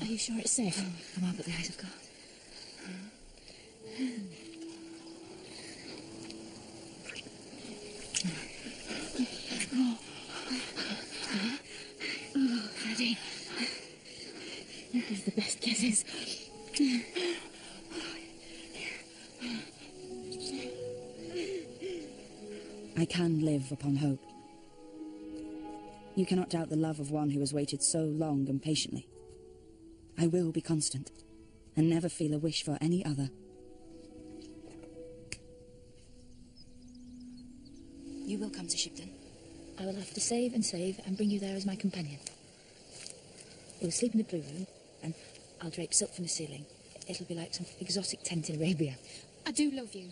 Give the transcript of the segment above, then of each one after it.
Are you sure it's safe? Come on, but the eyes of God. Freddie. You give the best kisses. I can live upon hope. You cannot doubt the love of one who has waited so long and patiently. I will be constant, and never feel a wish for any other. You will come to Shipton. I will have to save and bring you there as my companion. You will sleep in the blue room, and I'll drape silk from the ceiling. It'll be like some exotic tent in Arabia. I do love you.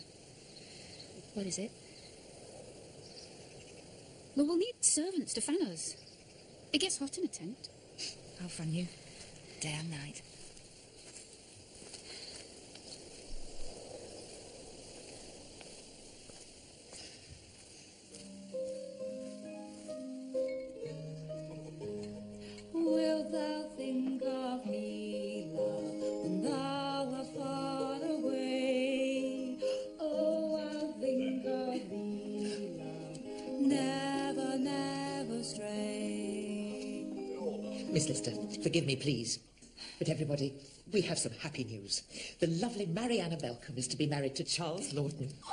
What is it? Well, we'll need servants to fan us. It gets hot in a tent. I'll fan you. Day and night. Wilt thou think of me, love, when thou art far away? Oh, I'll think of thee, love, never, never stray. Miss Lister, forgive me, please. But everybody, we have some happy news. The lovely Mariana Malcolm is to be married to Charles Lawton. I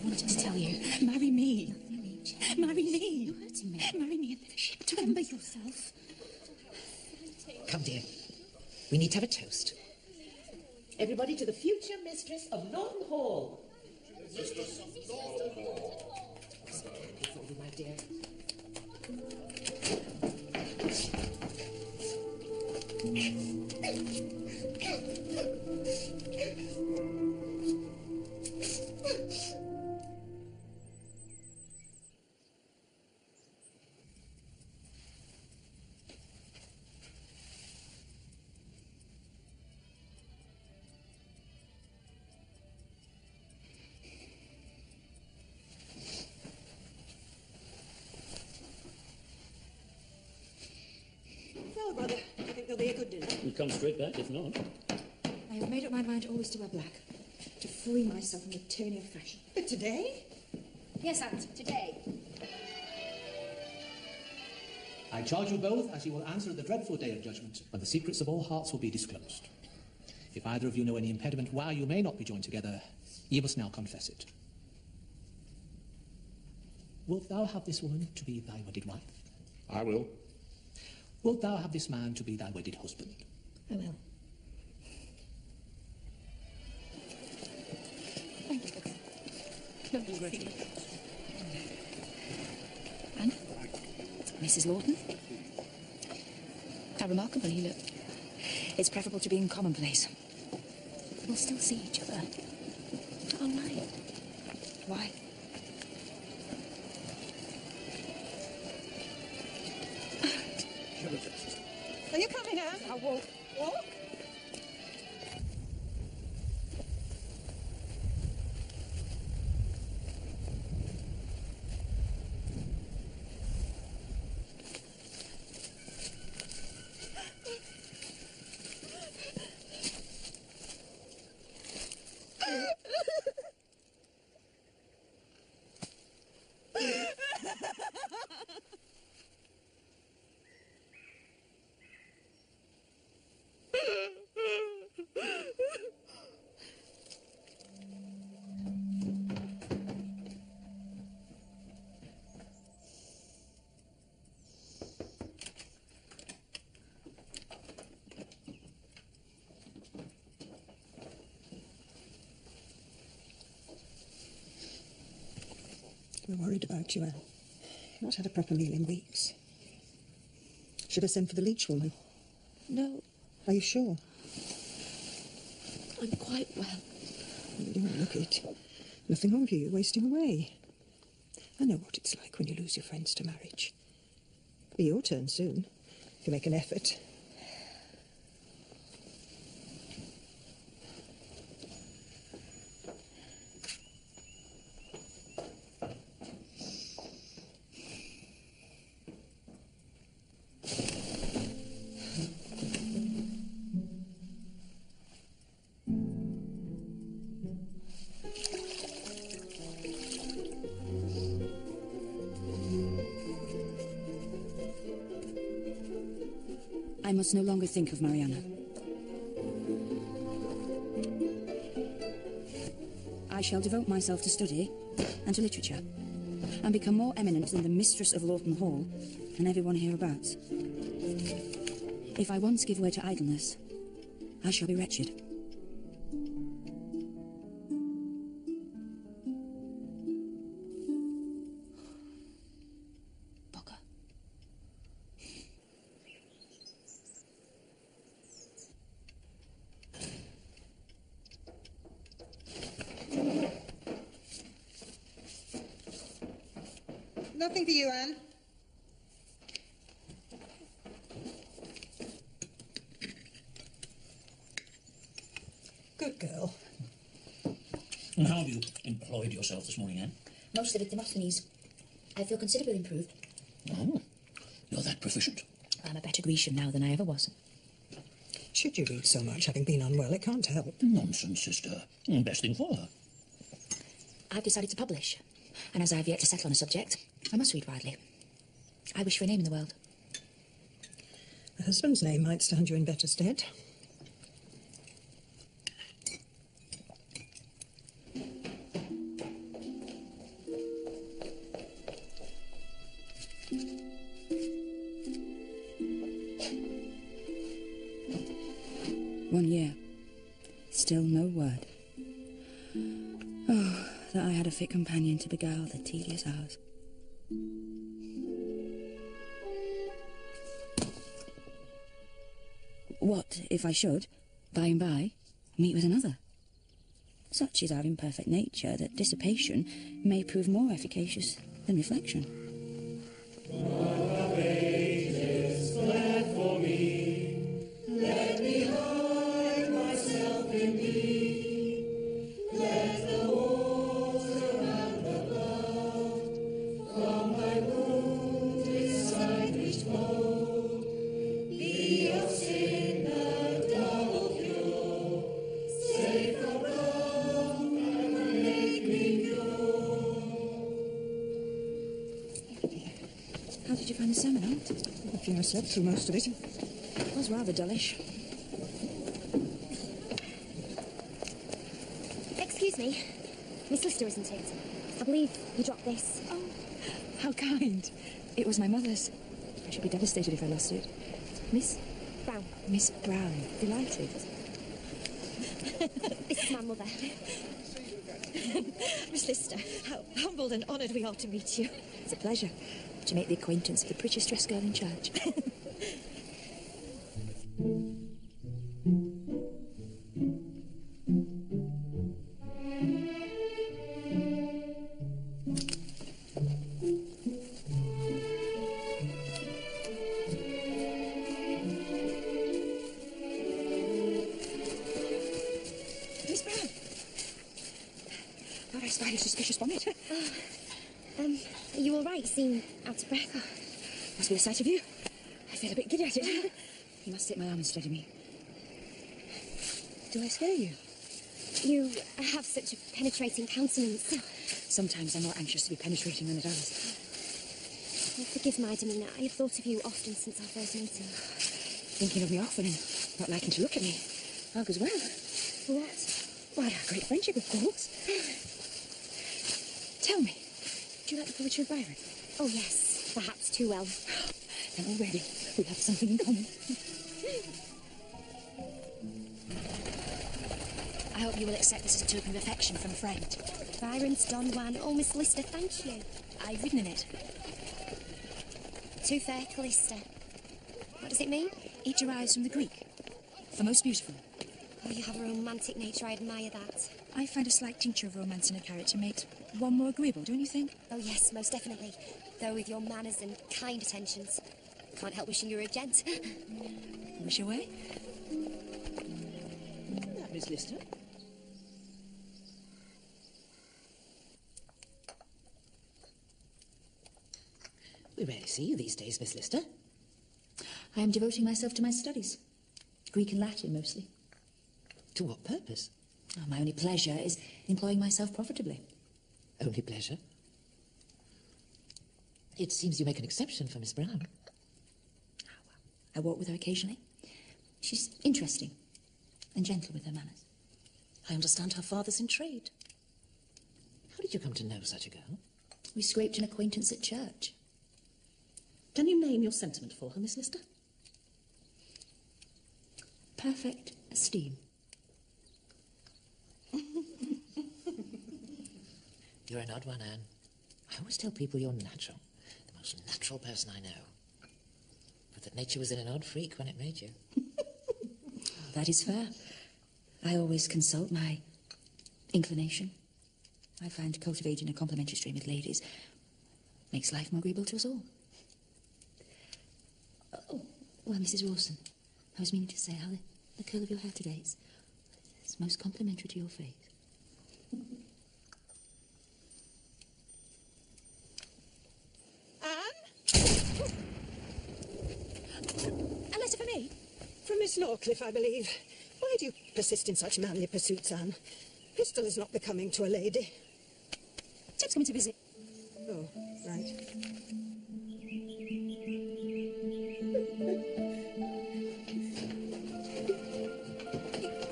wanted to tell you. Marry me. Marry me. You're hurting me. Marry me and ship. Remember yourself. Come, dear. We need to have a toast. Everybody to the future mistress of Lawton Hall. Mistress of Lawton Hall. I'm so happy for you, my dear. Well, brother, I think there'll be a good dinner. We'll come straight back if not. I have made up my mind always to wear black, to free myself from the tyranny of fashion. But today? Yes, Aunt, today. I charge you both as you will answer at the dreadful day of judgment, when the secrets of all hearts will be disclosed. If either of you know any impediment why you may not be joined together, you must now confess it. Wilt thou have this woman to be thy wedded wife? I will. Wilt thou have this man to be thy wedded husband? I will. Thank you. Lovely. And? Mrs. Lawton? How remarkable you look. It's preferable to being commonplace. We'll still see each other. All right. Why? Are you coming out? I won't walk. We're worried about you, Anne. You've not had a proper meal in weeks. Should I send for the leech woman? No, Are you sure? I'm quite well. You don't look it. Nothing wrong with you. You're wasting away. I know what it's like when you lose your friends to marriage. It'll be your turn soon, if you make an effort. must no longer think of Mariana. I shall devote myself to study and to literature, and become more eminent than the mistress of Lawton Hall and everyone hereabouts. If I once give way to idleness, I shall be wretched. Bugger. Nothing for you, Anne. Good girl. And how have you employed yourself this morning, Anne? Most of it Demosthenes. I feel considerably improved. Oh, you're that proficient. I'm a better Grecian now than I ever was. Should you read so much, having been unwell? It can't help. Nonsense, sister. Best thing for her. I've decided to publish, and as I've yet to settle on a subject, I must read widely. I wish for a name in the world. A husband's name might stand you in better stead. One year. Still no word. Oh, that I had a fit companion to beguile the tedious hours. What if I should, by and by, meet with another? Such is our imperfect nature that dissipation may prove more efficacious than reflection. How did you find the seminar? I fear I slept through most of it. It was rather dullish. Excuse me. Miss Lister, isn't it? I believe you dropped this. Oh, how kind. It was my mother's. I should be devastated if I lost it. Miss Brown. Miss Brown. Delighted. This is my mother. Miss Lister, how humbled and honoured we are to meet you. It's a pleasure to make the acquaintance of the prettiest dressed girl in church. Miss Brown! Thought I spied a suspicious bonnet. Are you all right? You seem out of breath. Must be the sight of you. I feel a bit giddy at it. You must take my arm and steady me. Do I scare you? You have such a penetrating countenance. Sometimes I'm more anxious to be penetrating than others. Oh, forgive my demeanour. I have thought of you often since our first meeting. Thinking of me often and not liking to look at me. All goes well. What? Why, our great friendship, of course. Tell me, do you like the poetry of Byron? Oh, yes. Perhaps too well. Then already we have something in common. I hope you will accept this as a token of affection from a friend. Byron's Don Juan. Oh, Miss Lister, thank you. I've written in it. To fair Callista. What does it mean? It derives from the Greek, for most beautiful. Oh, you have a romantic nature. I admire that. I find a slight tincture of romance in a character makes one more agreeable, don't you think? Oh, yes, most definitely. Though with your manners and kind attentions. Can't help wishing you were a gent. Wish away. That Miss Lister. We rarely see you these days, Miss Lister. I am devoting myself to my studies. Greek and Latin, mostly. To what purpose? Oh, my only pleasure is employing myself profitably. Only pleasure? It seems you make an exception for Miss Brown. I walk with her occasionally. She's interesting and gentle with her manners. I understand her father's in trade. How did you come to know such a girl? We scraped an acquaintance at church. Can you name your sentiment for her, Miss Lister? Perfect esteem. You're an odd one, Anne. I always tell people you're natural. The most natural person I know. But that nature was in an odd freak when it made you. That is fair. I always consult my inclination. I find cultivating a complimentary stream with ladies makes life more agreeable to us all. Oh, well, Mrs. Rawson, I was meaning to say how the curl of your hair today is most complimentary to your face. Anne? A letter for me? From Miss Norcliffe, I believe. Why do you persist in such manly pursuits, Anne? Pistol is not becoming to a lady. Tip's coming to visit. Oh, right.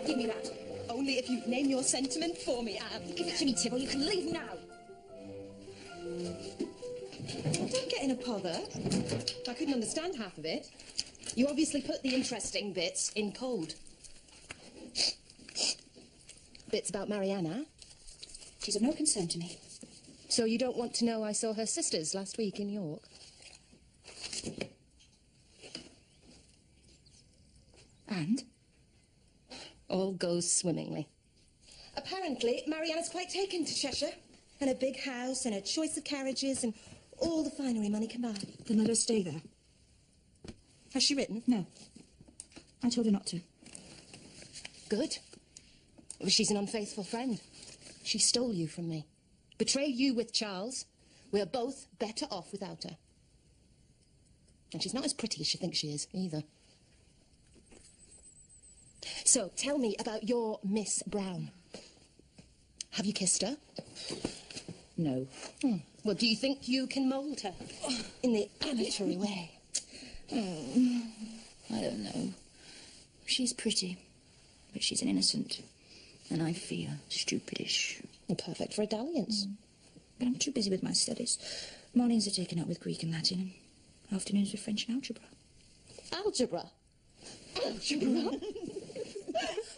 Give me that. Only if you name your sentiment for me, Anne. Give it to me, Tib, or you can leave now. Don't get in a pother. I couldn't understand half of it. You obviously put the interesting bits in cold. Bits about Mariana? She's of no concern to me. So you don't want to know I saw her sisters last week in York? And? All goes swimmingly. Apparently, Mariana's quite taken to Cheshire. And a big house and a choice of carriages and all the finery money can buy. Then let her stay there. Has she written? No. I told her not to. Good. Well, she's an unfaithful friend. She stole you from me. Betrayed you with Charles. We're both better off without her. And she's not as pretty as she thinks she is, either. So, tell me about your Miss Brown. Have you kissed her? No. Well, do you think you can mould her in the amatory way? I don't know. She's pretty, but she's an innocent, and I fear stupidish. Perfect for a dalliance. But I'm too busy with my studies. Mornings are taken up with Greek and Latin, and afternoons with French and algebra. Algebra? Algebra?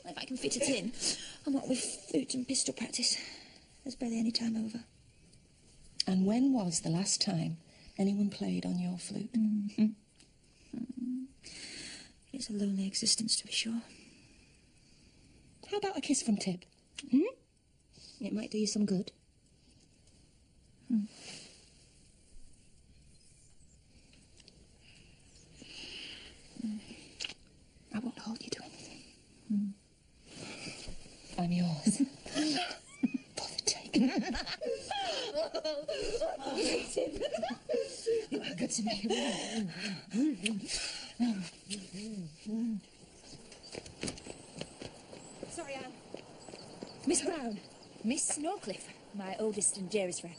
If I can fit it in, and what with flute and pistol practice, there's barely any time over. And when was the last time anyone played on your flute? It's a lonely existence, to be sure. How about a kiss from Tib? It might do you some good. I won't hold you to anything. I'm yours. For the taking. You are good to me. Sorry, Anne. Miss Brown. Miss Norcliffe, my oldest and dearest friend.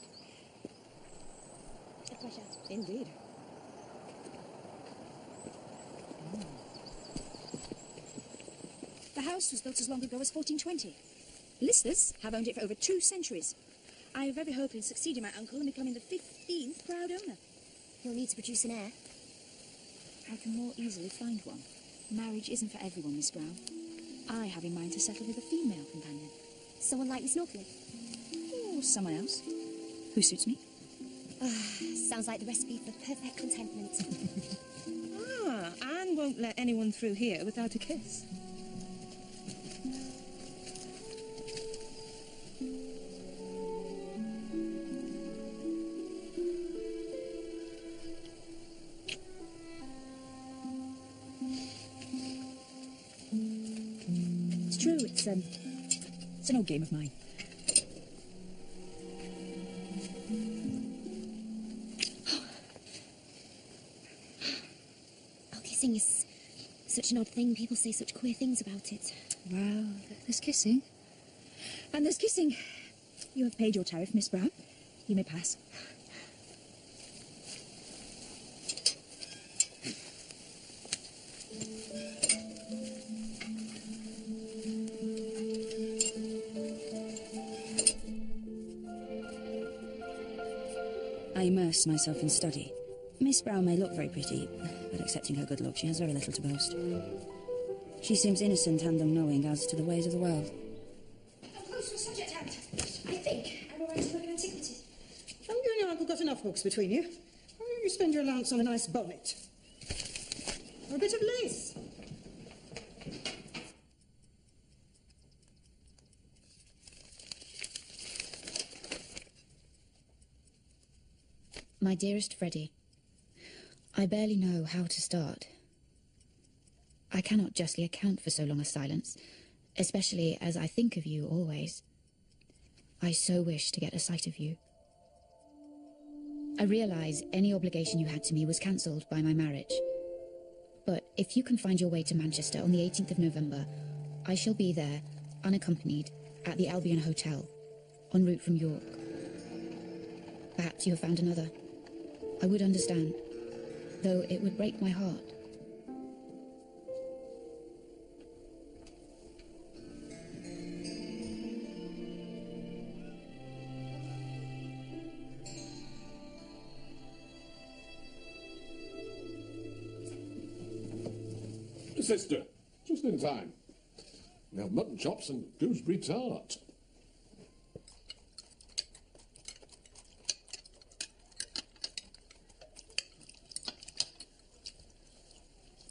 A pleasure. Indeed. The house was built as long ago as 1420. Listers have owned it for over 2 centuries. I have every hope in succeeding my uncle and becoming the 15th proud owner. You'll need to produce an heir. I can more easily find one. Marriage isn't for everyone, Miss Brown. I have in mind to settle with a female companion. Someone like Miss Norcliffe. Or someone else. Who suits me? Sounds like the recipe for perfect contentment. Anne won't let anyone through here without a kiss. It's true, it's an old game of mine. Oh, kissing is such an odd thing. People say such queer things about it. Well, there's kissing. And there's kissing. You have paid your tariff, Miss Brown. You may pass. I immerse myself in study. Miss Brown may look very pretty, but accepting her good luck, she has very little to boast. She seems innocent and unknowing as to the ways of the world. Close to the subject hand. I think I'm alright to look at antiquities. Oh, you and your uncle got enough books between you. Why don't you spend your allowance on a nice bonnet? Or a bit of lace? My dearest Freddie, I barely know how to start. I cannot justly account for so long a silence, especially as I think of you always. I so wish to get a sight of you. I realise any obligation you had to me was cancelled by my marriage. But if you can find your way to Manchester on the 18th of November, I shall be there, unaccompanied, at the Albion Hotel, en route from York. Perhaps you have found another. I would understand, though it would break my heart. Sister, just in time. We have mutton chops and gooseberry tart.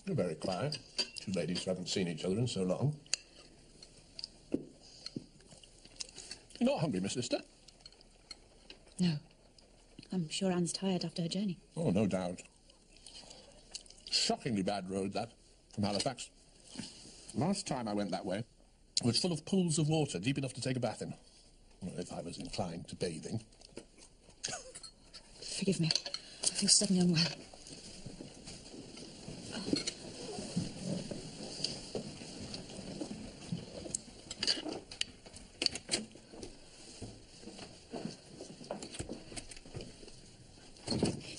You're very quiet. Two ladies who haven't seen each other in so long. You're not hungry, Miss Lister? No. I'm sure Anne's tired after her journey. Oh, no doubt. Shockingly bad road, that, from Halifax. Last time I went that way, it was full of pools of water deep enough to take a bath in. Well, if I was inclined to bathing. Forgive me. I feel suddenly unwell.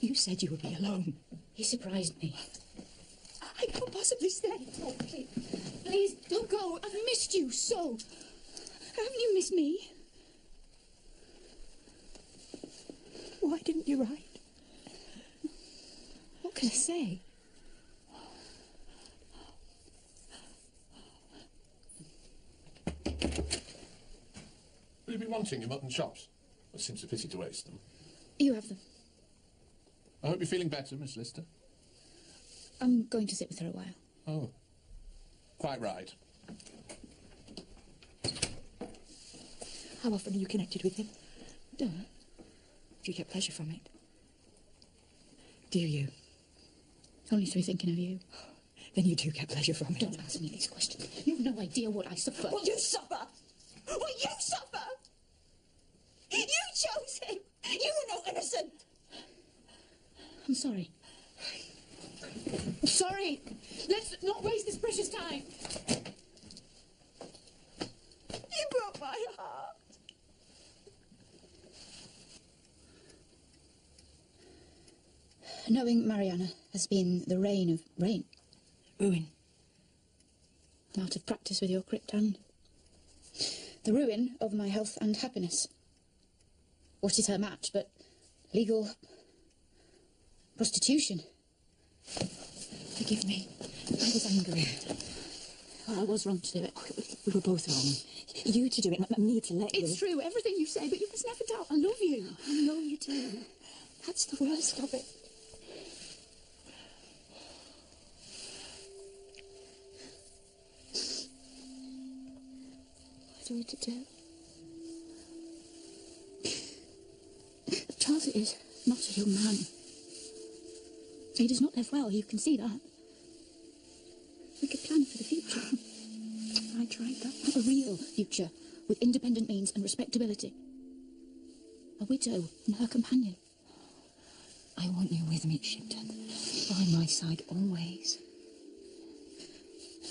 You said you would be alone. He surprised me. I can't possibly stay. Oh, please. Please, don't go. I've missed you so. Haven't you missed me? Why didn't you write? What can I say? Will you be wanting your mutton chops? It seems a pity to waste them. You have them. I hope you're feeling better, Miss Lister. I'm going to sit with her a while. Oh, quite right. How often are you connected with him? Don't. Do you get pleasure from it? Do you? Only through thinking of you. Then you do get pleasure from it. Don't ask me these questions. You've no idea what I suffer. What you suffer? What you suffer? You chose him! You were not innocent! I'm sorry. I'm sorry. Let's not waste this precious time. You broke my heart. Knowing Mariana has been the reign of rain. Ruin. Out of practice with your crypt and the ruin of my health and happiness. What is her match but legal prostitution? Forgive me. I was angry. I was wrong to do it. We were both wrong. You to do it, not me to let you. It's true, everything you say, but you must never doubt I love you. I know you do. That's the worst of it. What are we to do? Charles is not a young man. He does not live well, you can see that. We could plan for the future. I tried that. A real future, with independent means and respectability. A widow and her companion. I want you with me, Shipton. By my side always.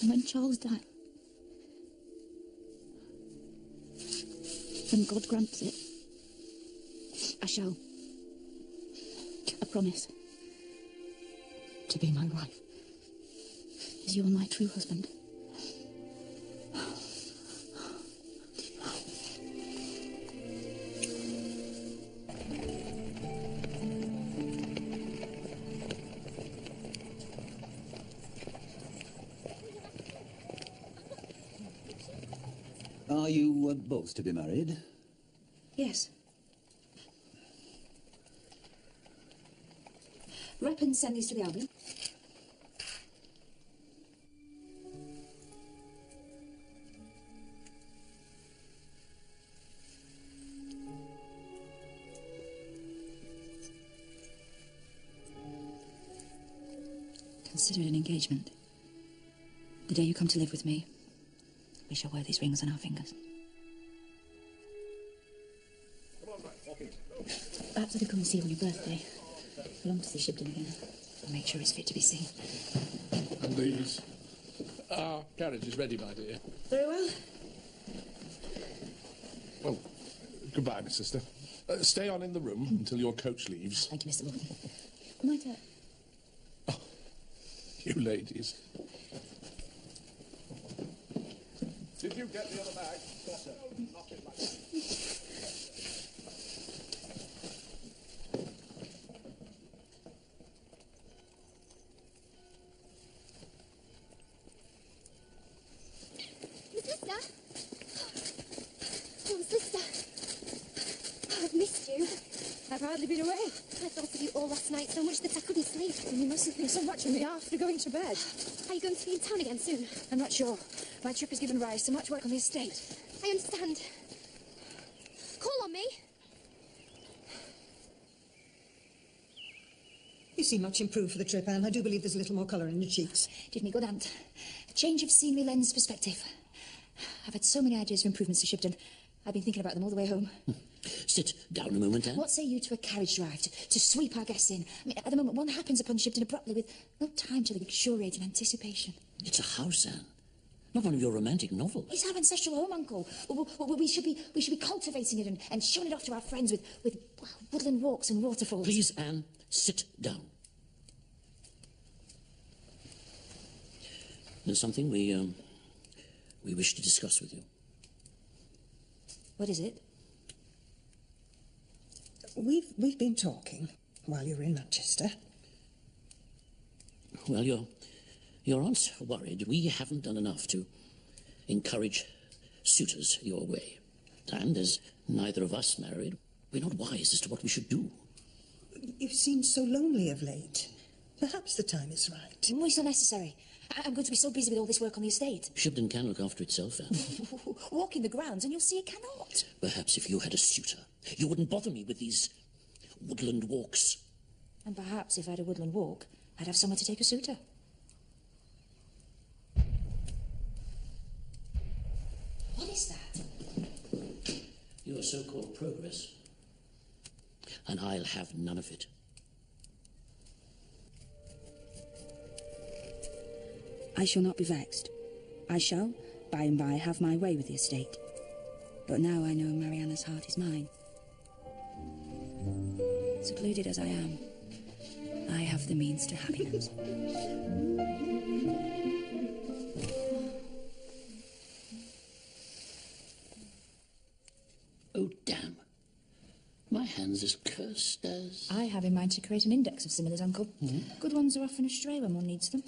And when Charles dies, when God grants it, I shall. I promise. To be my wife. As you are my true husband. were both to be married? Yes. Wrap and send these to the Albion. Consider it an engagement. The day you come to live with me, we shall wear these rings on our fingers. Perhaps I could come and see you on your birthday. I long to see Shibden again. I'll make sure it's fit to be seen. And these. Our carriage is ready, my dear. Very well. Well, goodbye, Miss Sister. Stay on in the room until your coach leaves. Thank you, Mr. Morgan. Might I... You ladies. Did you get the other bag? Yes, sir. Knock it like that. Sister? Oh, sister. Oh, I've missed you. I've hardly been away. I thought of you all last night so much that I couldn't sleep. You mustn't think so much of me after going to bed. Are you going to be in town again soon? I'm not sure. My trip has given rise to much work on the estate. I understand. Call on me. You seem much improved for the trip, Anne. I do believe there's a little more colour in your cheeks. Did me good, Aunt. A change of scenery lends perspective. I've had so many ideas for improvements to Shibden. I've been thinking about them all the way home. Sit down a moment, Anne. What say you to a carriage drive to sweep our guests in? I mean, at the moment, one happens upon Shibden abruptly with no time to luxuriate in anticipation. It's a house, Anne. Not one of your romantic novels. It's our ancestral home, Uncle. We should be cultivating it and showing it off to our friends with well, woodland walks and waterfalls. Please, Anne, sit down. There's something we wish to discuss with you. What is it? We've been talking while you were in Manchester. Well, your aunt's worried we haven't done enough to encourage suitors your way. And as neither of us married, we're not wise as to what we should do. You've seemed so lonely of late. Perhaps the time is right. Well, it's not necessary. I'm going to be so busy with all this work on the estate. Shibden can look after itself, Anne. Walk in the grounds and you'll see it cannot. Perhaps if you had a suitor, you wouldn't bother me with these woodland walks. And perhaps if I had a woodland walk, I'd have somewhere to take a suitor. What is that? Your so-called progress. And I'll have none of it. I shall not be vexed. I shall, by and by, have my way with the estate. But now I know Mariana's heart is mine. Secluded as I am, I have the means to happiness. Oh, damn. My hand's as cursed as... I have in mind to create an index of similars, Uncle. Good ones are often astray when one needs them.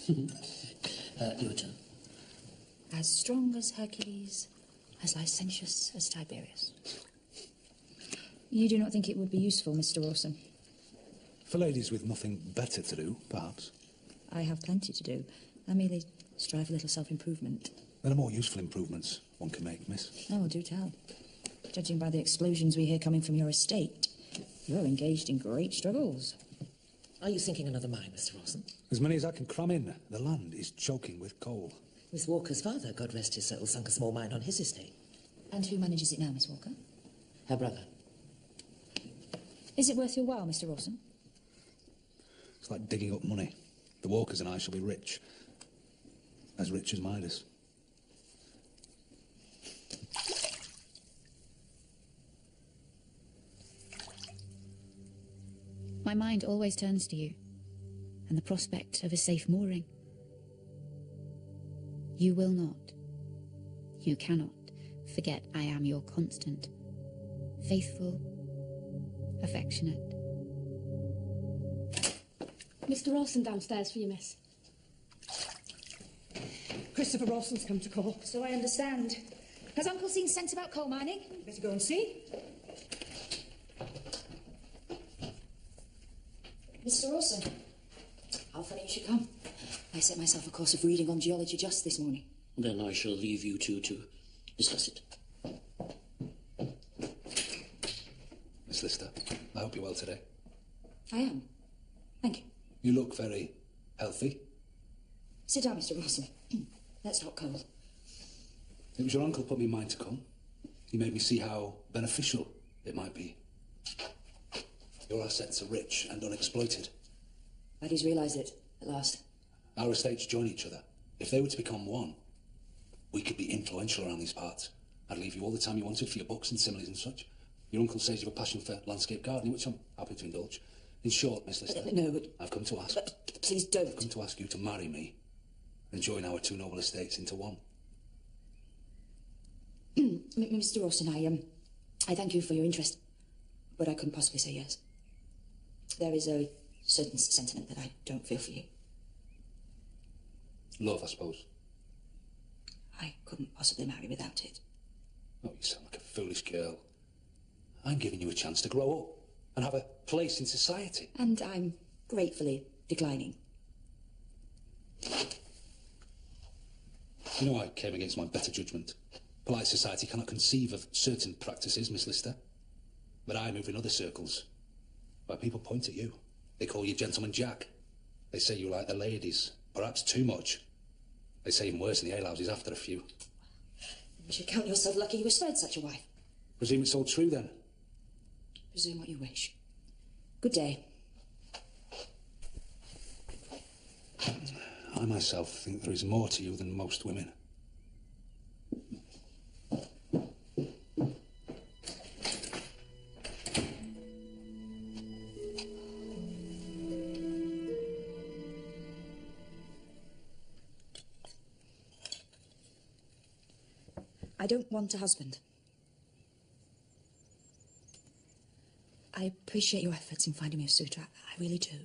Your turn. As strong as Hercules, as licentious as Tiberius. You do not think it would be useful, Mr. Rawson? For ladies with nothing better to do, perhaps. I have plenty to do. I merely strive for a little self-improvement. There are more useful improvements one can make, miss. Oh, do tell. Judging by the explosions we hear coming from your estate, you're engaged in great struggles. Are you thinking another mine, Mr. Rawson? As many as I can cram in. The land is choking with coal. Miss Walker's father, God rest his soul, sunk a small mine on his estate. And who manages it now, Miss Walker? Her brother. Is it worth your while, Mr. Rawson? It's like digging up money. The Walkers and I shall be rich. As rich as Midas. My mind always turns to you, and the prospect of a safe mooring. You will not, you cannot forget I am your constant, faithful, affectionate. Mr. Rawson downstairs for you, miss. Christopher Rawson's come to call. So I understand. Has Uncle seen sense about coal mining? Better go and see. Mr. Orson, how funny you should come. I set myself a course of reading on geology just this morning. Then I shall leave you two to discuss it. Miss Lister, I hope you're well today. I am. Thank you. You look very healthy. Sit down, Mr. Orson. Let's talk coal. It was your uncle put me in mind to come. He made me see how beneficial it might be. Your assets are rich and unexploited. Paddy's realised it, at last. Our estates join each other. If they were to become one, we could be influential around these parts. I'd leave you all the time you wanted for your books and similes and such. Your uncle says you have a passion for landscape gardening, which I'm happy to indulge. In short, Miss Lister, No, but... I've come to ask... please don't. I've come to ask you to marry me and join our two noble estates into one. Mr. Orson, I thank you for your interest, but I couldn't possibly say yes. There is a certain sentiment that I don't feel for you. Love, I suppose. I couldn't possibly marry without it. Oh, you sound like a foolish girl. I'm giving you a chance to grow up and have a place in society. And I'm gratefully declining. You know I came against my better judgment. Polite society cannot conceive of certain practices, Miss Lister. But I move in other circles, where people point at you. They call you Gentleman Jack. They say you like the ladies, perhaps too much. They say even worse in the alehouses after a few. You should count yourself lucky you were spared such a wife. Presume it's all true, then? Presume what you wish. Good day. I myself think there is more to you than most women. I don't want a husband. I appreciate your efforts in finding me a suitor. I really do.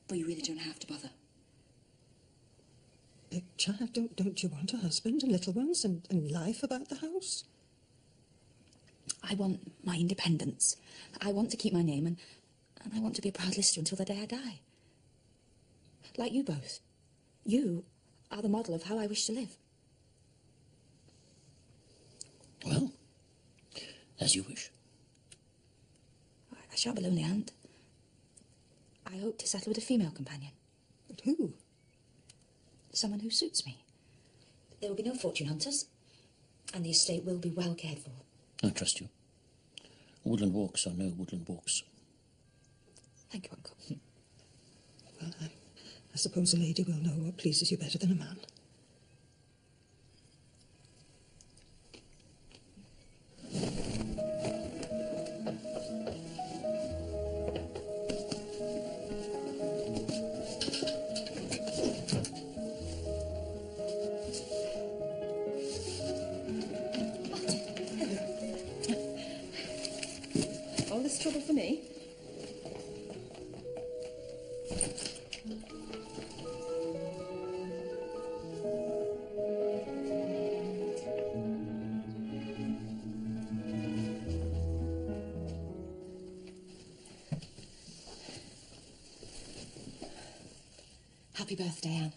But you really don't have to bother. Child, don't you want a husband and little ones and life about the house? I want my independence. I want to keep my name and I want to be a proud Lister until the day I die. Like you both. You are the model of how I wish to live. Well, as you wish. I shan't be lonely, and I hope to settle with a female companion. But who? Someone who suits me. There will be no fortune hunters, and the estate will be well cared for. I trust you. Woodland walks are no woodland walks. Thank you, Uncle. Well, I suppose a lady will know what pleases you better than a man. All this trouble for me? Happy birthday, Anne.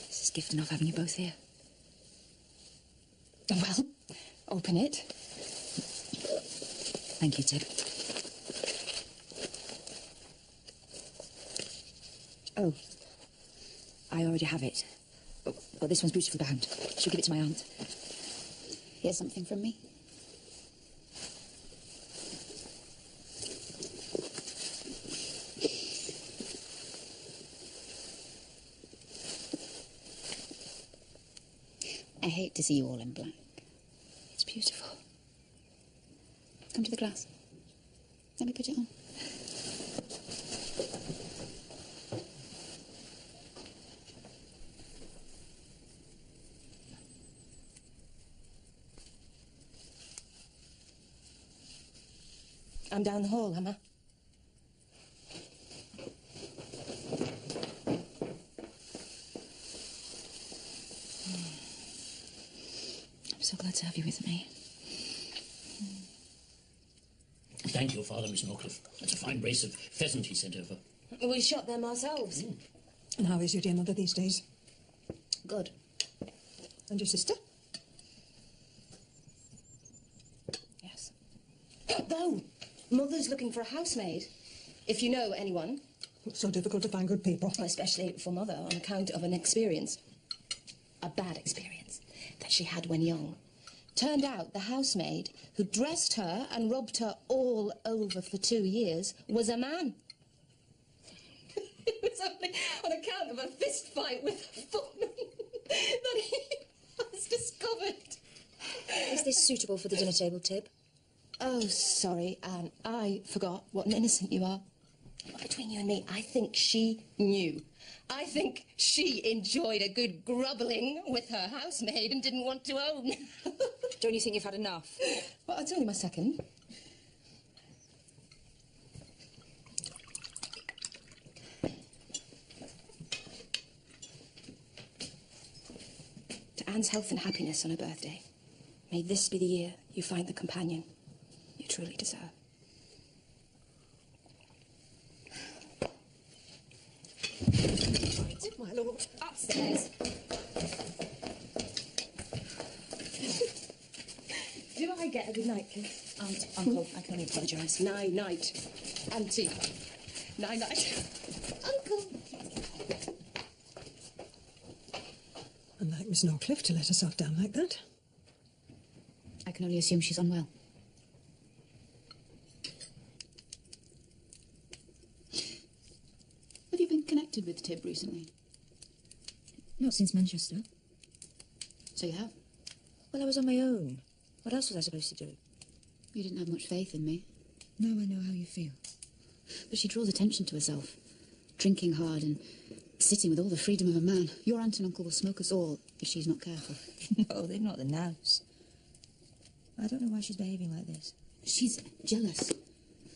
This is gift enough having you both here. Well, open it. Thank you, Tib. Oh, I already have it. But this one's beautifully bound. She'll give it to my aunt. Here's something from me. I hate to see you all in black. It's beautiful. Come to the glass. Let me put it on. I'm down the hall, am I? so glad to have you with me. Thank your father, Miss Norcliffe. That's a fine brace of pheasant he sent over. We shot them ourselves. And how is your dear mother these days? Good. And your sister? Yes. Though, Mother's looking for a housemaid. If you know anyone. It's so difficult to find good people. Especially for Mother, on account of an experience. A bad experience that she had when young. Turned out the housemaid who dressed her and rubbed her all over for 2 years was a man. It was only on account of a fist fight with a footman that he was discovered. Is this suitable for the dinner table, Tib? Oh, sorry, Anne. I forgot what an innocent you are. But between you and me, I think she knew. I think she enjoyed a good grubbling with her housemaid and didn't want to own. Don't you think you've had enough? Well, it's only my second. To Anne's health and happiness on her birthday, may this be the year you find the companion you truly deserve. My lord. Upstairs. Do I get a good night kiss? Uncle, I can only apologise. Night. Auntie. Night. Uncle. And like Miss Norcliffe to let herself down like that. I can only assume she's unwell. Have you been connected with Tib recently? Not since Manchester. So you have? Well, I was on my own. What else was I supposed to do? You didn't have much faith in me. Now I know how you feel. But she draws attention to herself, drinking hard and sitting with all the freedom of a man. Your aunt and uncle will smoke us all if she's not careful. No, they've not the nous. I don't know why she's behaving like this. She's jealous.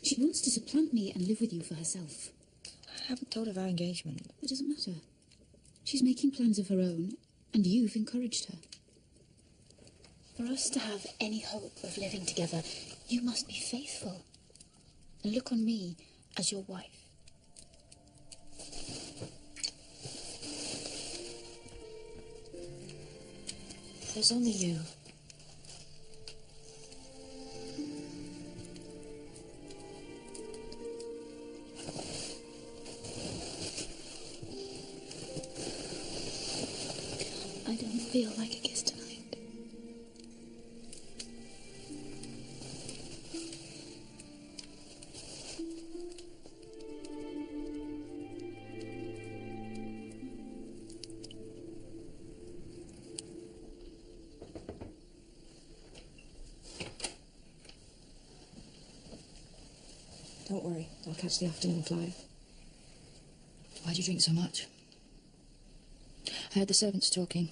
She wants to supplant me and live with you for herself. I haven't told of our engagement. It doesn't matter. She's making plans of her own, and you've encouraged her. For us to have any hope of living together, you must be faithful. And look on me as your wife. There's only you. I don't feel like a kiss tonight. Don't worry, I'll catch the afternoon flight. Why do you drink so much? I heard the servants talking.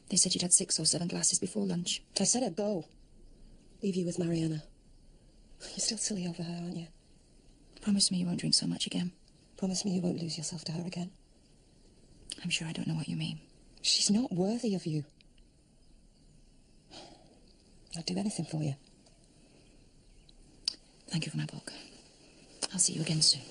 They said you'd had 6 or 7 glasses before lunch. I said I'd go. Leave you with Mariana. You're still silly over her, aren't you? Promise me you won't drink so much again. Promise me you won't lose yourself to her again. I'm sure I don't know what you mean. She's not worthy of you. I'd do anything for you. Thank you for my book. I'll see you again soon.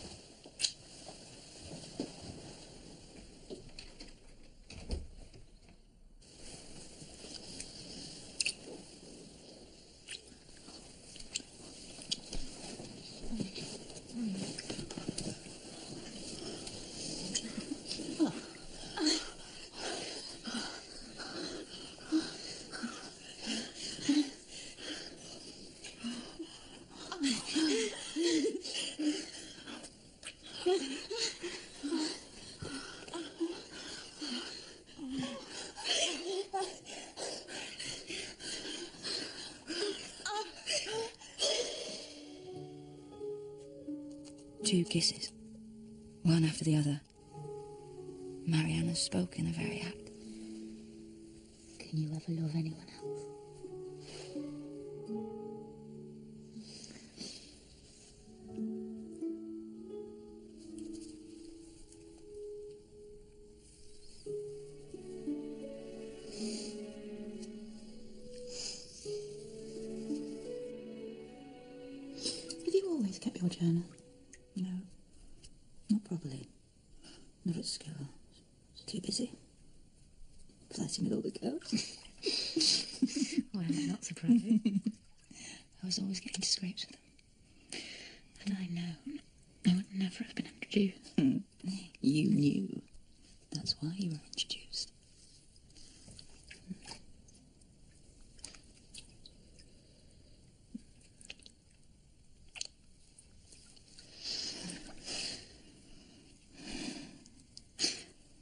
Two kisses, one after the other. Mariana spoke in the very act. Can you ever love anyone else? kept your journal? No, not properly. Not at school. Too busy. Flirting with all the girls. Well, I'm not surprised. I was always getting to scrapes with them. And I know I would never have been introduced. You knew. That's why you were introduced.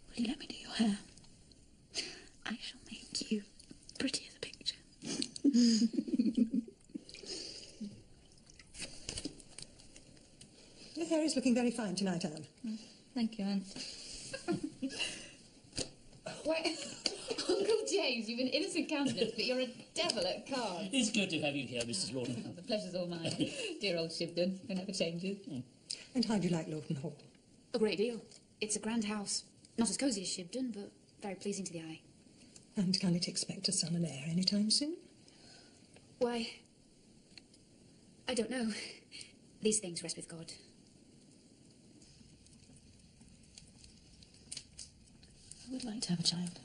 Will you let me do your hair? I shall make you pretty as a picture. Your hair is looking very fine tonight, Anne. Thank you, Aunt. Why, Uncle James, you've an innocent countenance, but you're a devil at cards. It's good to have you here, Mrs. Lawton. Oh, the pleasure's all mine. Dear old Shibden, who never changes. And how do you like Lawton Hall? A great deal. It's a grand house. Not as cosy as Shibden, but very pleasing to the eye. And can it expect a son and heir any time soon? Why, I don't know. These things rest with God. I would like to have a child.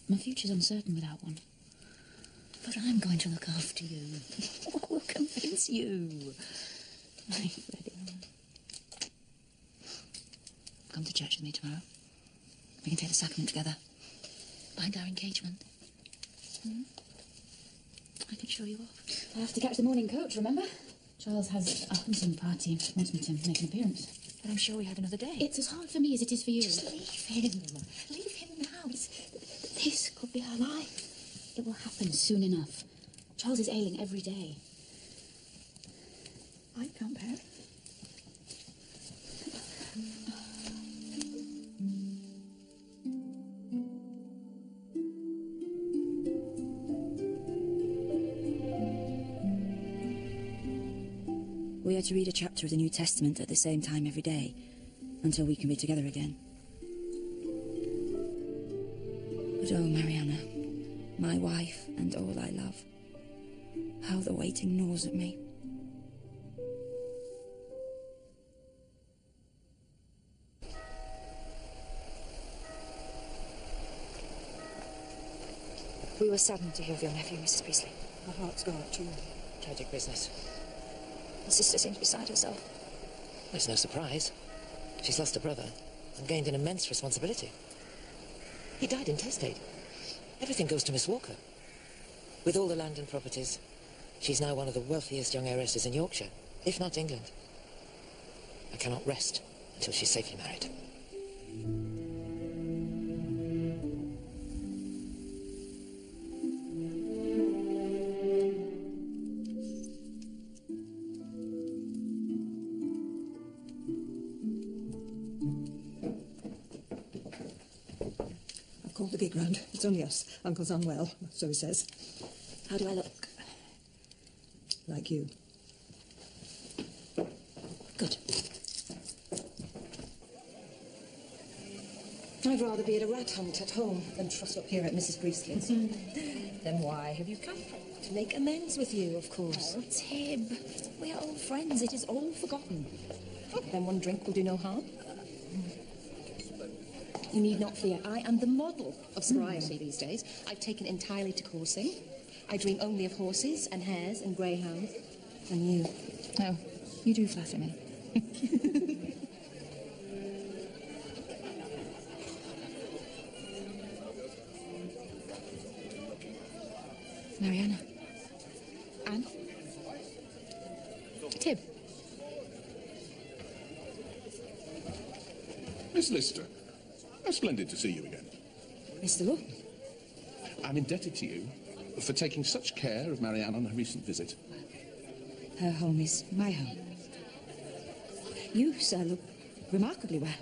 My future's uncertain without one. But I'm going to look after you. What will convince you? My Freddie. Come to church with me tomorrow. We can take the sacrament together. Bind our engagement. I can show you off. I have to catch the morning coach, remember? Charles has a hunting party. Wants me to make an appearance. But I'm sure we had another day. It's as hard for me as it is for you. Just leave him. Leave him now. This could be our life. It will happen soon enough. Charles is ailing every day. I can't bear it. We are to read a chapter of the New Testament at the same time every day, until we can be together again. But oh, Mariana, my wife and all I love, how the waiting gnaws at me. We were saddened to hear of your nephew, Mrs. Priestley. Our hearts go out to you. Tragic business. The sister seems beside herself. It's no surprise. She's lost a brother and gained an immense responsibility. He died intestate. Everything goes to Miss Walker. With all the land and properties, she's now one of the wealthiest young heiresses in Yorkshire, if not England. I cannot rest until she's safely married. Called the gig round. It's only us. Uncle's unwell, so he says. How do I look? Like you. Good. I'd rather be at a rat hunt at home than trussed up here at Mrs. Priestley's. Then why have you come? To make amends with you, of course. Oh, Tib, we are old friends. It is all forgotten. Then one drink will do no harm. You need not fear. I am the model of sobriety these days. I've taken entirely to coursing. I dream only of horses and hares and greyhounds. And you. Oh, you do flatter me. Mariana. Anne. Tib. Miss Lister, how splendid to see you again. Mr. Lawton. I'm indebted to you for taking such care of Marianne on her recent visit. Her home is my home. You, sir, look remarkably well.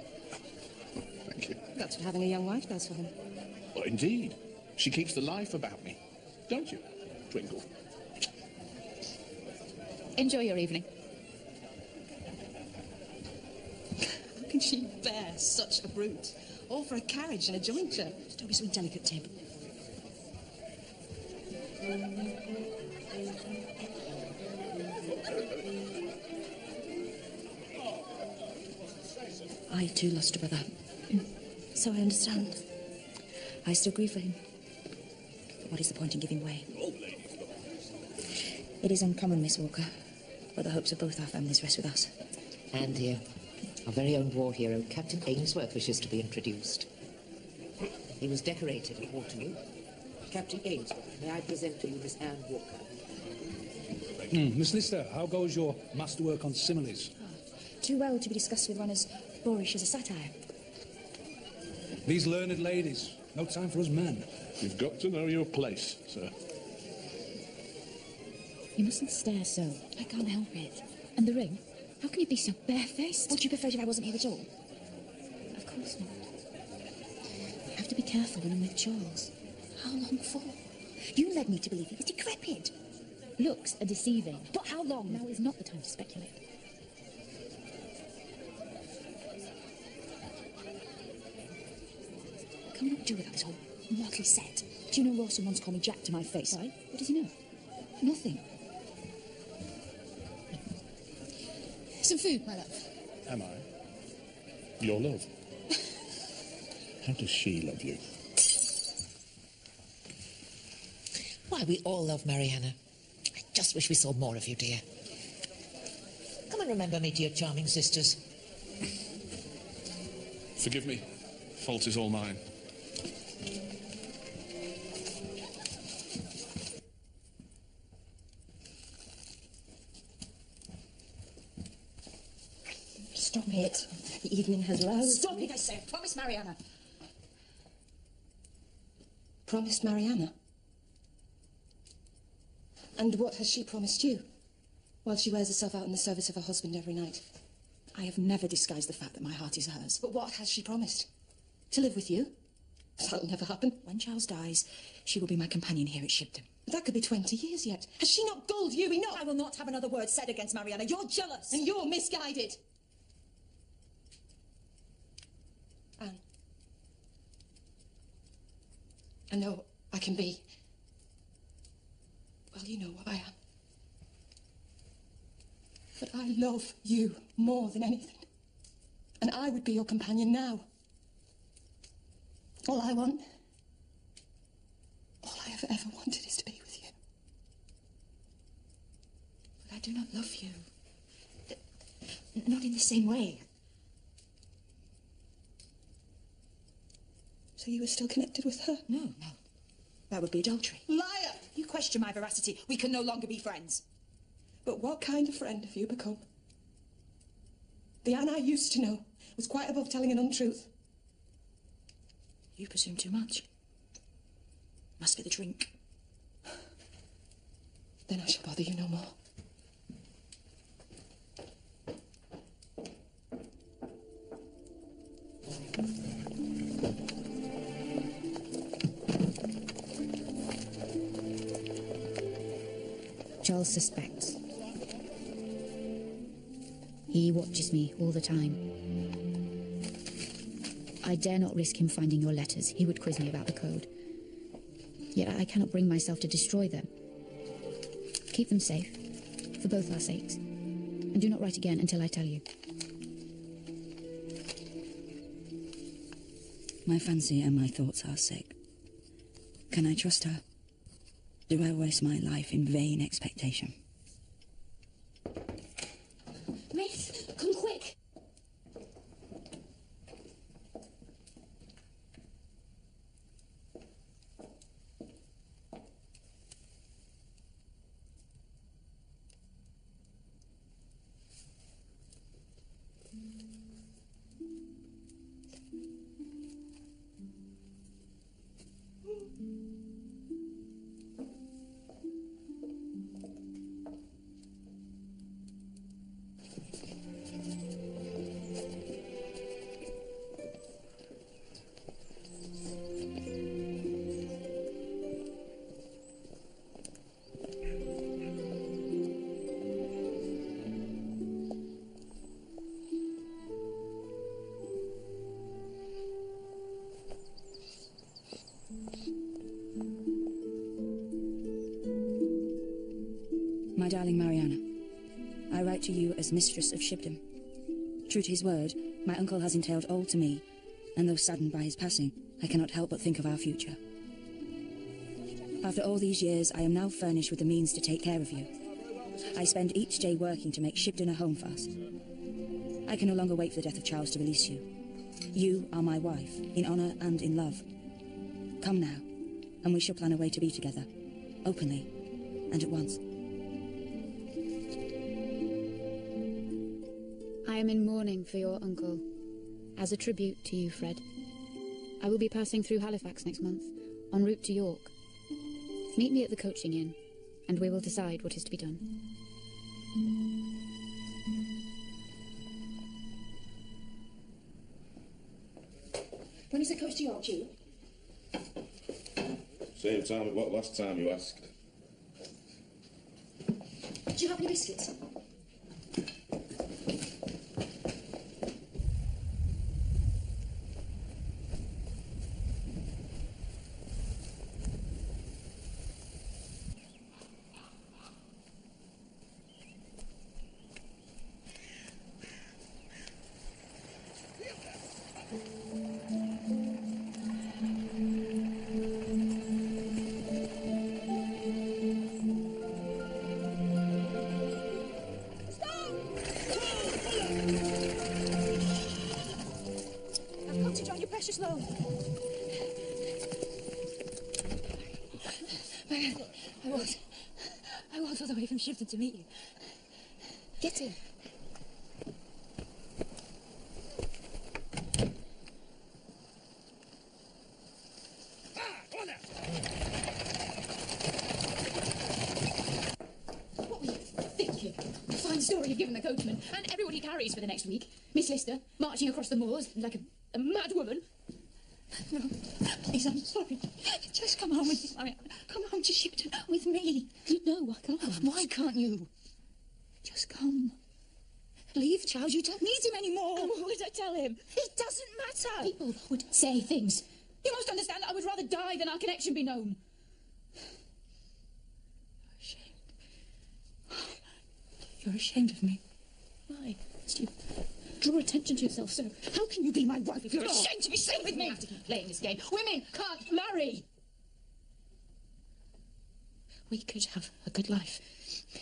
Thank you. That's what having a young wife does for him. Well, indeed. She keeps the life about me. Don't you, Twinkle? Enjoy your evening. How can she bear such a brute? All for a carriage and a jointure. Don't be so indelicate, Tib. I too lost a brother. So I understand. I still grieve for him. But what is the point in giving way? It is uncommon, Miss Walker, but the hopes of both our families rest with us. And here, our very own war hero, Captain Ainsworth, wishes to be introduced. He was decorated at Waterloo. Captain Ainsworth, may I present to you Miss Anne Walker? Miss Lister, how goes your masterwork on similes? Too well to be discussed with one as boorish as a satire. These learned ladies, no time for us men. You've got to know your place, sir. You mustn't stare so. I can't help it. And the ring? How can you be so barefaced? Would you prefer if I wasn't here at all? Of course not. I have to be careful when I'm with Charles. How long for? You led me to believe he was decrepit. Looks are deceiving. But how long? Now is not the time to speculate. Can we not do without this whole motley set? Do you know Rawson once called me Jack to my face? Why? What does he know? Nothing. Some food, my love. Am I? Your love? How does she love you? Why, we all love Mariana. I just wish we saw more of you, dear. Come and remember me to your charming sisters. Forgive me. Fault is all mine. Stop it. The evening has lowered. Stop it, I say. Promise Mariana. Promised Mariana? And what has she promised you? While she wears herself out in the service of her husband every night. I have never disguised the fact that my heart is hers. But what has she promised? To live with you? That'll never happen. When Charles dies, she will be my companion here at Shibden. That could be 20 years yet. Has she not gulled you enough? I will not have another word said against Mariana. You're jealous. And you're misguided. Anne. I know I can be. Well, you know what I am. But I love you more than anything. And I would be your companion now. All I want, all I have ever wanted is to be with you. But I do not love you. Not in the same way. So you were still connected with her? No, no. That would be adultery. Liar! You question my veracity. We can no longer be friends. But what kind of friend have you become? The Anne I used to know was quite above telling an untruth. You presume too much. Must be the drink. Then I shall bother you no more. Charles suspects. He watches me all the time. I dare not risk him finding your letters. He would quiz me about the code. Yet I cannot bring myself to destroy them. Keep them safe, for both our sakes. And do not write again until I tell you. My fancy and my thoughts are sick. Can I trust her? Do I waste my life in vain expectation? Miss, come quick. My darling Mariana, I write to you as mistress of Shibden. True to his word, My uncle has entailed all to me, and though saddened by his passing, I cannot help but think of our future. After all these years, I am now furnished with the means to take care of you. I spend each day working to make Shibden a home for us. I can no longer wait for the death of Charles to release you. You are my wife, in honour and in love. Come now, and we shall plan a way to be together, openly, and at once. I am in mourning for your uncle, as a tribute to you, Fred. I will be passing through Halifax next month, en route to York. Meet me at the coaching inn, and we will decide what is to be done. When is the coach to York due? Same time as what last time you asked. Do you have any biscuits? Precious loan. I walked all the way from Shibden to meet you. Get in. What were you thinking? The fine story you've given the coachman and everyone he carries for the next week. Miss Lister marching across the moors like a mad woman. No, please, I'm sorry. Just come home with me. Come home to Shibden with me. No, I can't. Why can't you? Just come. Leave Charles. You don't need him anymore. And what would I tell him? It doesn't matter. People would say things. You must understand that I would rather die than our connection be known. You're ashamed of me. Why? You draw attention to yourself, so how can you be my wife if you're ashamed to be seen with me? You have to keep playing this game. Women can't marry. We could have a good life.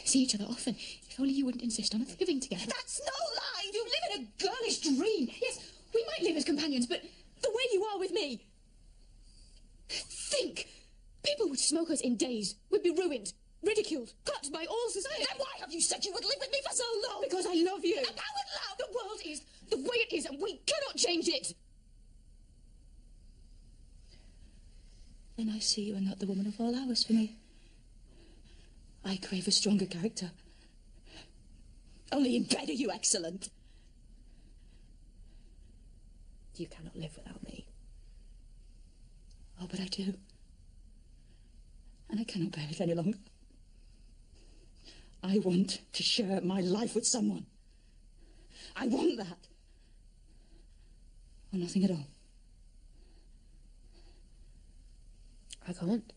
See each other often. If only you wouldn't insist on us living together. That's no lie. You live in a girlish dream. Yes, we might live as companions, but the way you are with me. Think. People would smoke us in days. We'd be ruined, ridiculed, cut by all society. Then why have you said you would live with me for so long? Because I love you. And how loud? The world is the way it is, and we cannot change it. Then I see you are not the woman of all hours for me. I crave a stronger character. Only in bed are you excellent. You cannot live without me. Oh, but I do. And I cannot bear it any longer. I want to share my life with someone. I want that. Or nothing at all. I can't.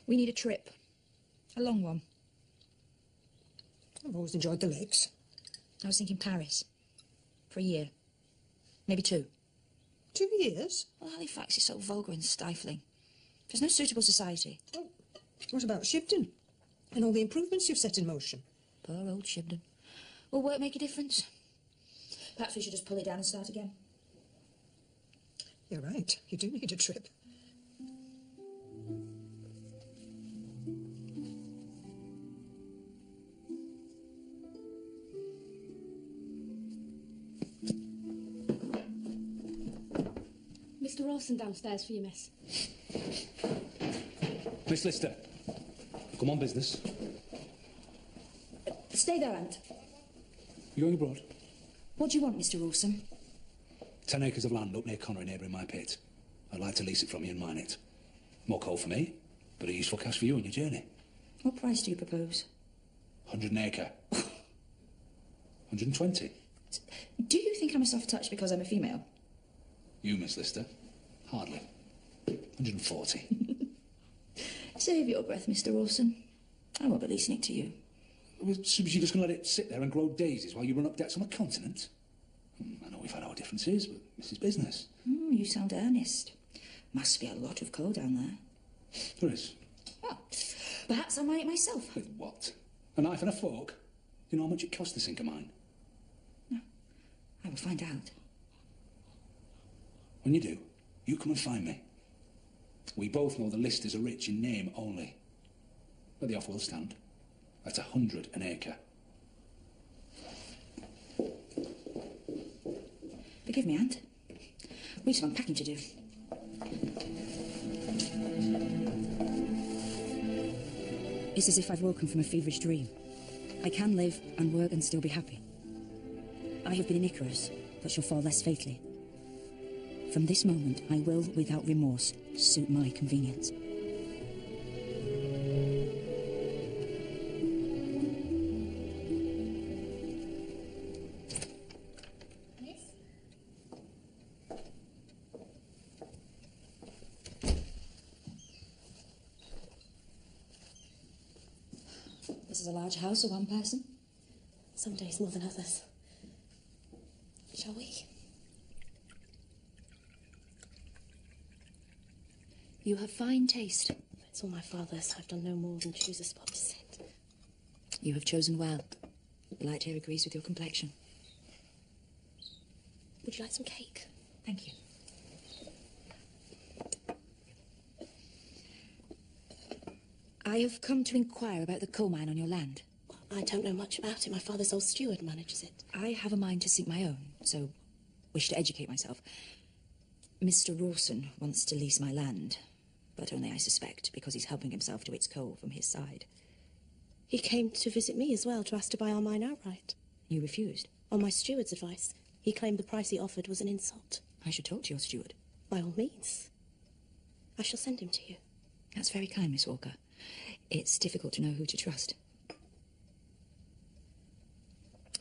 We need a trip. A long one. I've always enjoyed the lakes. I was thinking Paris. For a year. Maybe 2. 2 years? Well, Halifax is so vulgar and stifling. There's no suitable society. Oh, what about Shibden? And all the improvements you've set in motion? Poor old Shibden. Will work make a difference? Perhaps we should just pull it down and start again. You're right. You do need a trip. Mr. Rawson downstairs for you, miss. Miss Lister, come on business. Stay there, Aunt. You going abroad? What do you want, Mr. Rawson? 10 acres of land up near Connery, neighbouring my pit. I'd like to lease it from you and mine it. More coal for me, but a useful cash for you on your journey. What price do you propose? 100 an acre. 120. Do you think I'm a soft touch because I'm a female? You, Miss Lister? Hardly. 140. Save your breath, Mr. Rawson. I won't be leasing it to you. Well, so you're just going to let it sit there and grow daisies while you run up debts on the continent? I know we've had our differences, but this is business. You sound earnest. Must be a lot of coal down there. There is. Well, perhaps I'll mine it myself. With what? A knife and a fork? Do you know how much it costs to sink a mine? No. I will find out. When you do, you come and find me. We both know the Listers are rich in name only. But the offer will stand. At 100 an acre. Forgive me, Aunt. We've some unpacking to do. It's as if I've woken from a feverish dream. I can live and work and still be happy. I have been an Icarus, but shall fall less fatally. From this moment, I will, without remorse, suit my convenience. This is a large house for one person. Some days more than others. Shall we? You have fine taste. It's all my father's. I've done no more than choose a spot to sit. You have chosen well. The light here agrees with your complexion. Would you like some cake? Thank you. I have come to inquire about the coal mine on your land. I don't know much about it. My father's old steward manages it. I have a mind to sink my own, so wish to educate myself. Mr. Rawson wants to lease my land, but only, I suspect, because he's helping himself to its coal from his side. He came to visit me as well, to ask to buy our mine outright. You refused? On my steward's advice. He claimed the price he offered was an insult. I should talk to your steward. By all means. I shall send him to you. That's very kind, Miss Walker. It's difficult to know who to trust.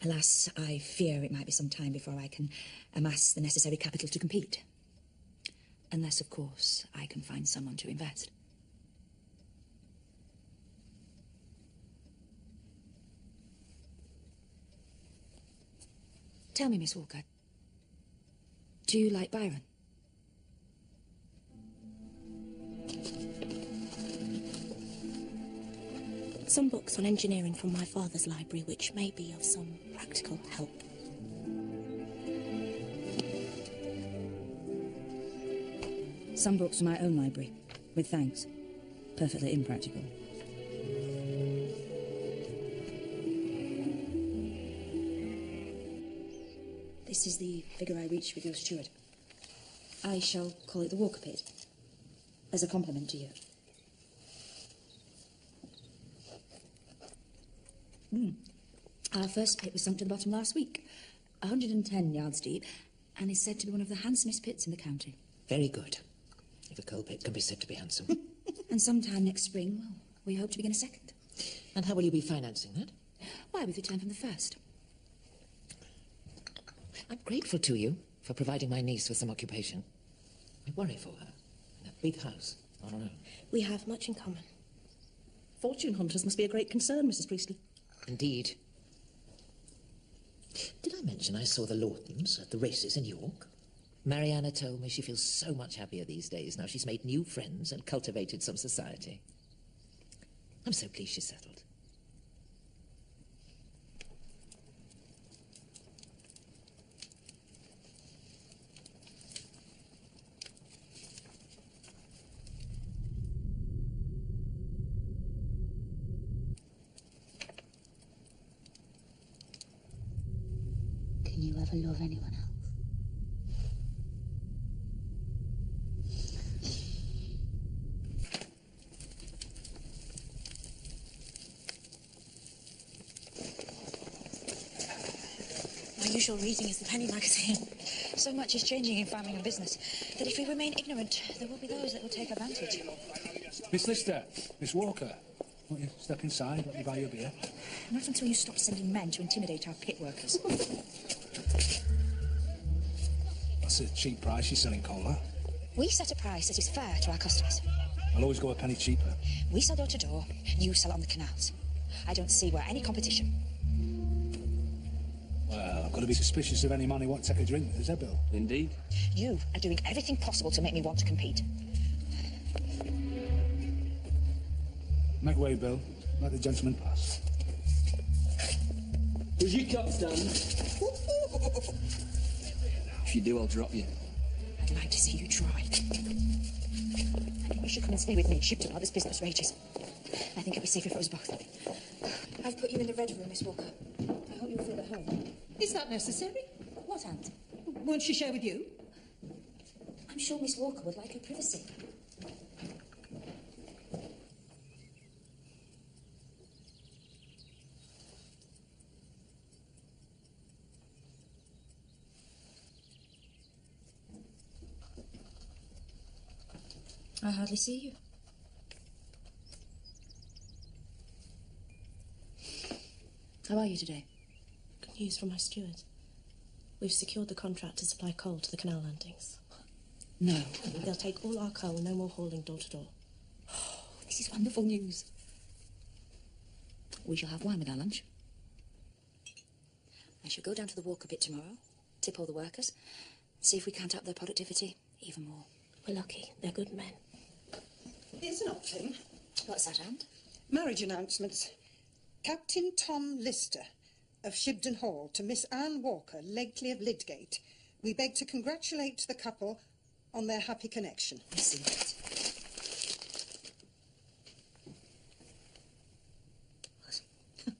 Alas, I fear it might be some time before I can amass the necessary capital to compete. Unless, of course, I can find someone to invest. Tell me, Miss Walker, do you like Byron? Some books on engineering from my father's library, which may be of some practical help. Some books from my own library, with thanks. Perfectly impractical. This is the figure I reached with your steward. I shall call it the Walker Pit, as a compliment to you. Our first pit was sunk to the bottom last week, 110 yards deep, and is said to be one of the handsomest pits in the county. Very good. If a coal pit can be said to be handsome. And sometime next spring, well, we hope to begin a second. And how will you be financing that? Why, with return from the first. I'm grateful to you for providing my niece with some occupation. I worry for her. In a big house, on her own. We have much in common. Fortune hunters must be a great concern, Mrs. Priestley. Indeed. Did I mention I saw the Lawtons at the races in York? Mariana told me she feels so much happier these days now she's made new friends and cultivated some society. I'm so pleased she's settled. Can you ever love anyone else? usual reading is the penny magazine. So much is changing in farming and business that if we remain ignorant, there will be those that will take advantage. Miss Lister, Miss Walker, won't you step inside? Let me buy you a beer. Not until you stop sending men to intimidate our pit workers. That's a cheap price you're selling coal at. We set a price that is fair to our customers. I'll always go a penny cheaper. We sell door to door, you sell on the canals. I don't see where any competition. Well, I've got to be suspicious of any man who won't take a drink with us, eh, Bill? Indeed. You are doing everything possible to make me want to compete. Make way, Bill. Let the gentleman pass. Where's your cup stand? If you do, I'll drop you. I'd like to see you try. I think you should come and stay with me and ship to while this business rages. I think it'd be safer for us both. I've put you in the red room, Miss Walker. I hope you'll feel at home. Is that necessary? What, Aunt? Won't she share with you? I'm sure Miss Walker would like her privacy. I hardly see you. How are you today? Good news from my steward. We've secured the contract to supply coal to the canal landings. No. They'll take all our coal, no more hauling door to door. Oh, this is wonderful news. We shall have wine with our lunch. I shall go down to the Walker pit tomorrow, tip all the workers, see if we can't up their productivity even more. We're lucky. They're good men. Here's an option. What's that, Aunt? Marriage announcements. Captain Tom Lister of Shibden Hall to Miss Anne Walker, Legley of Lydgate. We beg to congratulate the couple on their happy connection. I see that.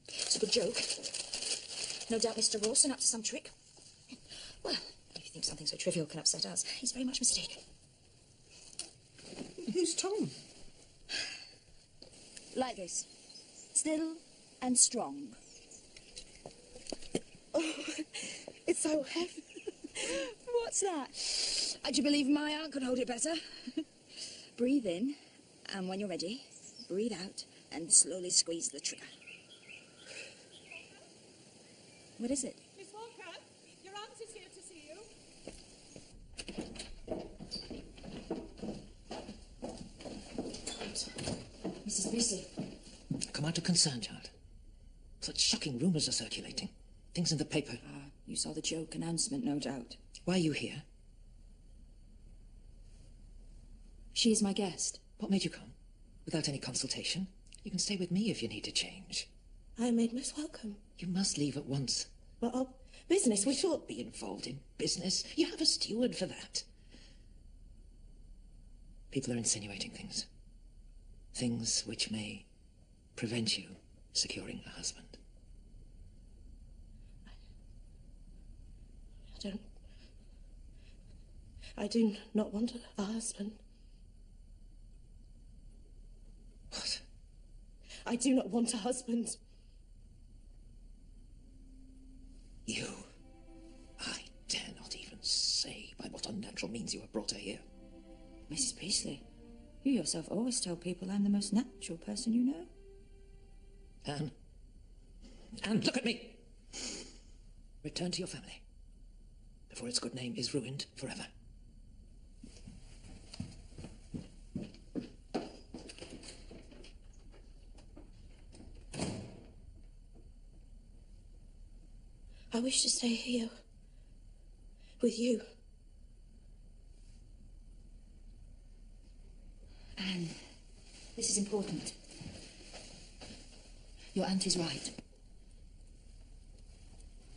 It's a good joke. No doubt Mr. Rawson up to some trick. Well, if you think something so trivial can upset us, he's very much mistaken. Who's Tom? Like this. Still and strong. Oh, it's so heavy. What's that? Do you believe my aunt could hold it better? Breathe in, and when you're ready, breathe out and slowly squeeze the trigger. What is it? Miss Walker, your aunt is here to see you. Mrs. Beasley. Come out of concern, child. Such shocking rumours are circulating. Things in the paper. Ah, you saw the joke announcement, no doubt. Why are you here? She is my guest. What made you come? Without any consultation? You can stay with me if you need a change. I am made most welcome. You must leave at once. Well, business, we shouldn't be involved in business. You have a steward for that. People are insinuating things. Things which may prevent you securing a husband. I do not want a husband. What? I do not want a husband. You? I dare not even say by what unnatural means you have brought her here. Mrs. Beasley, you yourself always tell people I'm the most natural person you know. Anne? Anne, look at me! Return to your family before its good name is ruined forever. I wish to stay here with you. Anne, this is important. Your aunt is right.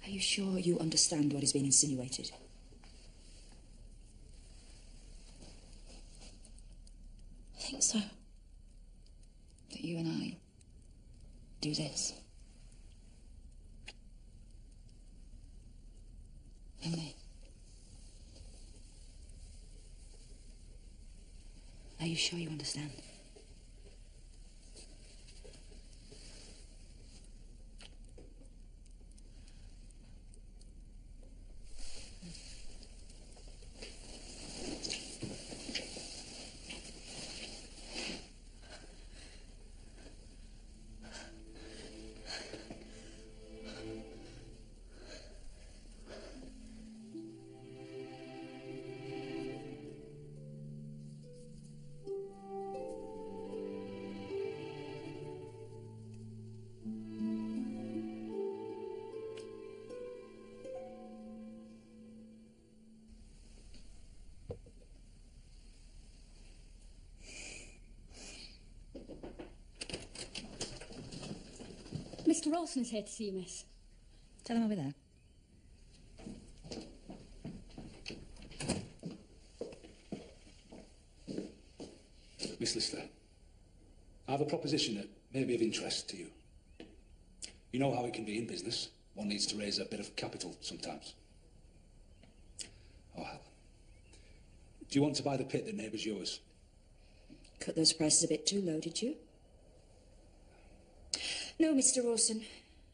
Are you sure you understand what is being insinuated? I think so. That you and I do this. And me. Are you sure you understand? Rawson is here to see you, miss. Tell him I'll be there. Miss Lister, I have a proposition that may be of interest to you. You know how it can be in business. One needs to raise a bit of capital sometimes. Oh, hell. Do you want to buy the pit that neighbours yours? Cut those prices a bit too low, did you? No, Mr. Rawson.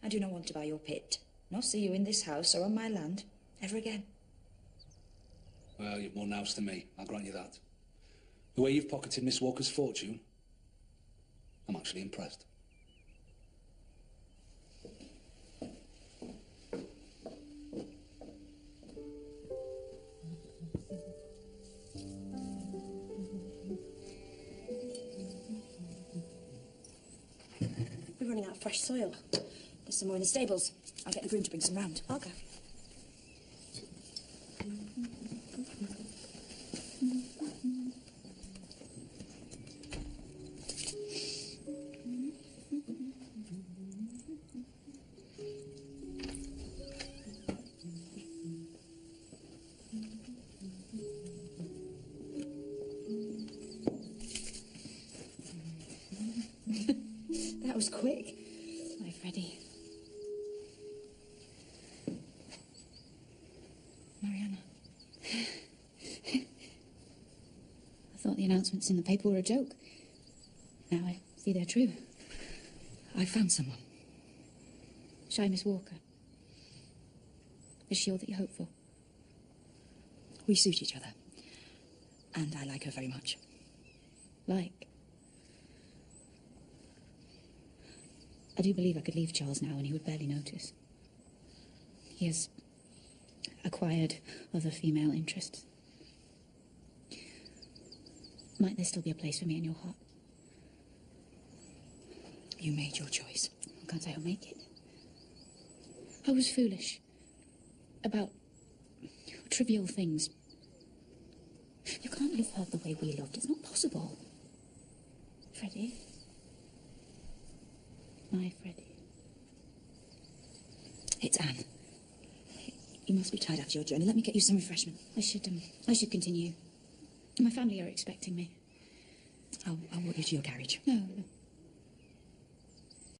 I do not want to buy your pit, nor see you in this house or on my land ever again. Well, you've more nous than me, I'll grant you that. The way you've pocketed Miss Walker's fortune, I'm actually impressed. We're running out of fresh soil. There's some more in the stables. I'll get the groom to bring some round. I'll go. That was quick. My Freddie. Mariana. I thought the announcements in the paper were a joke. Now I see they're true. I found someone. Shy Miss Walker. Is she all that you hope for? We suit each other. And I like her very much. Like? I do believe I could leave Charles now and he would barely notice. He has acquired other female interests. Might there still be a place for me in your heart? You made your choice. I can't say I'll make it. I was foolish. About trivial things. You can't love her the way we loved. It's not possible. Freddie. My Freddie. It's Anne. You must be tired after your journey. Let me get you some refreshment. I should continue. My family are expecting me. I'll walk you to your carriage. No,